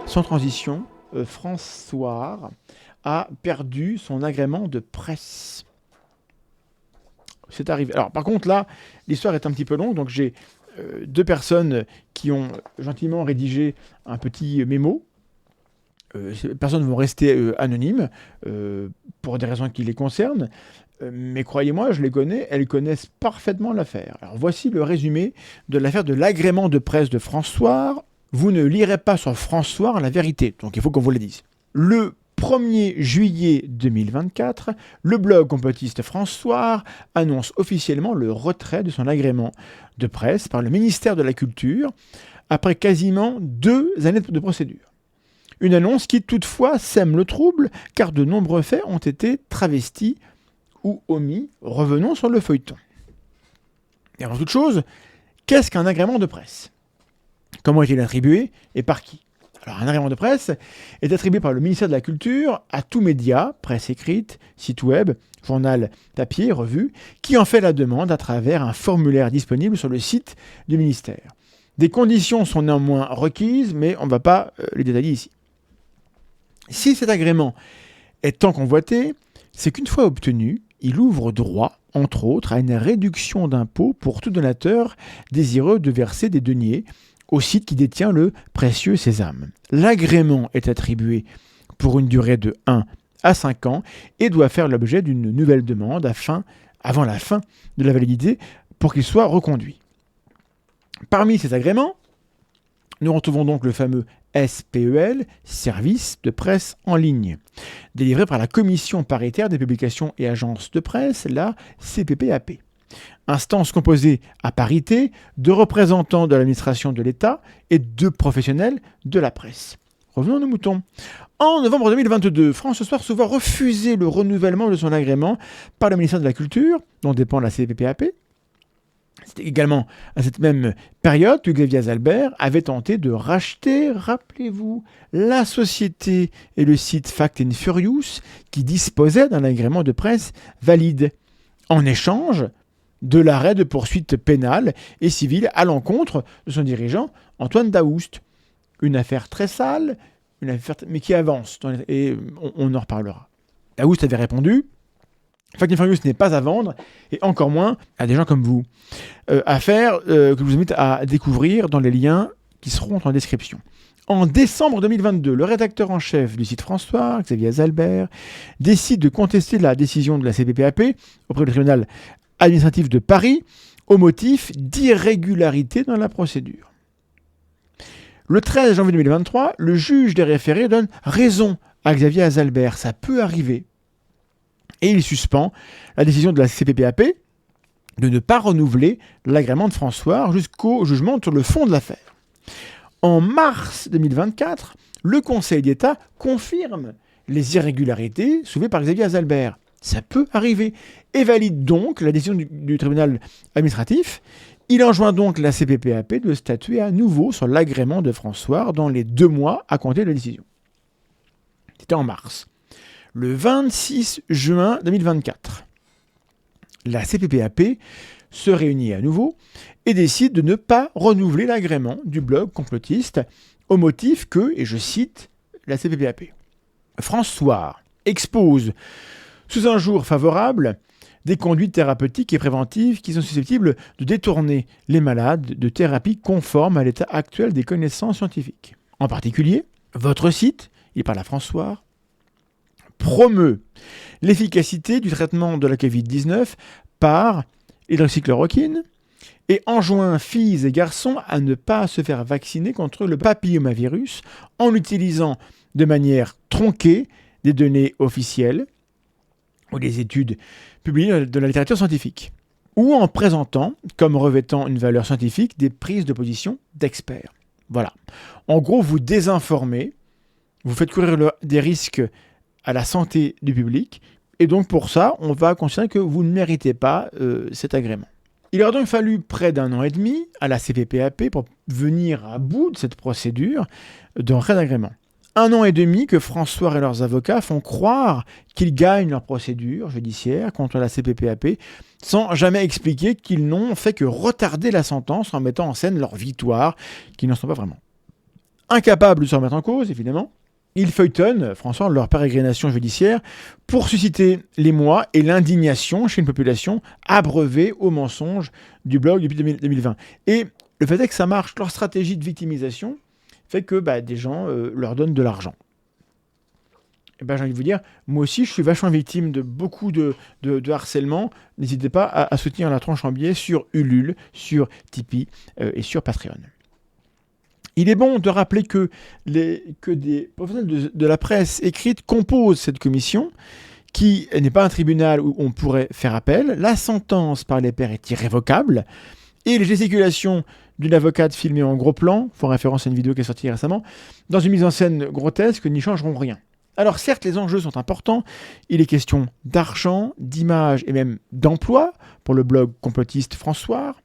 Sans transition, François a perdu son agrément de presse. C'est arrivé. Alors, par contre, là, l'histoire est un petit peu longue, donc j'ai deux personnes qui ont gentiment rédigé un petit mémo. Ces personnes vont rester anonymes pour des raisons qui les concernent, mais croyez-moi, je les connais, elles connaissent parfaitement l'affaire. Alors, voici le résumé de l'affaire de l'agrément de presse de François. Vous ne lirez pas sur François la vérité, donc il faut qu'on vous le dise. Le 1er juillet 2024, le blog complotiste François annonce officiellement le retrait de son agrément de presse par le ministère de la Culture après quasiment 2 années de procédure. Une annonce qui toutefois sème le trouble car de nombreux faits ont été travestis ou omis. Revenons sur le feuilleton. Et avant toute chose, qu'est-ce qu'un agrément de presse ? Comment est-il attribué et par qui ? Alors, un agrément de presse est attribué par le ministère de la Culture à tout média, presse écrite, site web, journal papier, revue, qui en fait la demande à travers un formulaire disponible sur le site du ministère. Des conditions sont néanmoins requises, mais on ne va pas les détailler ici. Si cet agrément est tant convoité, c'est qu'une fois obtenu, il ouvre droit, entre autres, à une réduction d'impôt pour tout donateur désireux de verser des deniers au site qui détient le précieux sésame. L'agrément est attribué pour une durée de 1 à 5 ans et doit faire l'objet d'une nouvelle demande avant la fin de la validité pour qu'il soit reconduit. Parmi ces agréments, nous retrouvons donc le fameux SPEL, Service de presse en ligne, délivré par la Commission paritaire des publications et agences de presse, la CPPAP. Instance composée à parité de représentants de l'administration de l'État et de professionnels de la presse. Revenons à nos moutons. En novembre 2022, François se voit refuser le renouvellement de son agrément par le ministère de la Culture, dont dépend la CPPAP. C'était également à cette même période que Xavier Zalbert avait tenté de racheter, rappelez-vous, la société et le site Fact and Furious qui disposait d'un agrément de presse valide. En échange de l'arrêt de poursuite pénale et civile à l'encontre de son dirigeant, Antoine Daoust. Une affaire très sale, mais qui avance, et on en reparlera. Daoust avait répondu « Fact and Furious n'est pas à vendre, et encore moins à des gens comme vous. Affaire que je vous invite à découvrir dans les liens qui seront en description. » En décembre 2022, le rédacteur en chef du site François, Xavier Zalbert, décide de contester la décision de la CPPAP auprès du tribunal administratif de Paris au motif d'irrégularité dans la procédure. Le 13 janvier 2023, le juge des référés donne raison à Xavier Zalbert. Ça peut arriver. Et il suspend la décision de la CPPAP de ne pas renouveler l'agrément de François jusqu'au jugement sur le fond de l'affaire. En mars 2024, le Conseil d'État confirme les irrégularités soulevées par Xavier Zalbert. Ça peut arriver. Et valide donc la décision du tribunal administratif. Il enjoint donc la CPPAP de statuer à nouveau sur l'agrément de François dans les 2 mois à compter de la décision. C'était en mars. Le 26 juin 2024, la CPPAP se réunit à nouveau et décide de ne pas renouveler l'agrément du blog complotiste au motif que, et je cite la CPPAP, François expose sous un jour favorable des conduites thérapeutiques et préventives qui sont susceptibles de détourner les malades de thérapies conformes à l'état actuel des connaissances scientifiques. En particulier, votre site, il parle à François, promeut l'efficacité du traitement de la Covid-19 par hydroxychloroquine et enjoint filles et garçons à ne pas se faire vacciner contre le papillomavirus en utilisant de manière tronquée des données officielles ou des études publiées de la littérature scientifique, ou en présentant comme revêtant une valeur scientifique des prises de position d'experts. Voilà. En gros, vous désinformez, vous faites courir des risques à la santé du public, et donc pour ça, on va considérer que vous ne méritez pas cet agrément. Il aurait donc fallu près d'1 an et demi à la CPPAP pour venir à bout de cette procédure de retrait d'agrément. 1 an et demi que François et leurs avocats font croire qu'ils gagnent leur procédure judiciaire contre la CPPAP sans jamais expliquer qu'ils n'ont fait que retarder la sentence en mettant en scène leur victoire, qui n'en sont pas vraiment. Incapables de se remettre en cause, évidemment, ils feuilletonnent, François, leur pérégrination judiciaire pour susciter l'émoi et l'indignation chez une population abreuvée aux mensonges du blog depuis 2020. Et le fait est que ça marche. Leur stratégie de victimisation fait que des gens leur donnent de l'argent. Et j'ai envie de vous dire, moi aussi, je suis vachement victime de beaucoup de harcèlement. N'hésitez pas à soutenir La Tronche en Biais sur Ulule, sur Tipeee et sur Patreon. Il est bon de rappeler que des professionnels de la presse écrite composent cette commission, qui n'est pas un tribunal où on pourrait faire appel. La sentence par les pairs est irrévocable, et les gesticulations d'une avocate filmée en gros plan, font référence à une vidéo qui est sortie récemment, dans une mise en scène grotesque, n'y changeront rien. Alors certes, les enjeux sont importants, il est question d'argent, d'image et même d'emploi pour le blog complotiste François,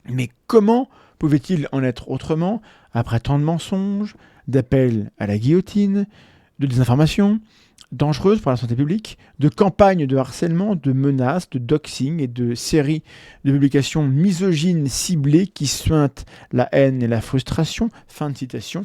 mais comment pouvait-il en être autrement après tant de mensonges, d'appels à la guillotine, de désinformation dangereuse pour la santé publique, de campagnes de harcèlement, de menaces, de doxing et de séries de publications misogynes ciblées qui suintent la haine et la frustration. Fin de citation.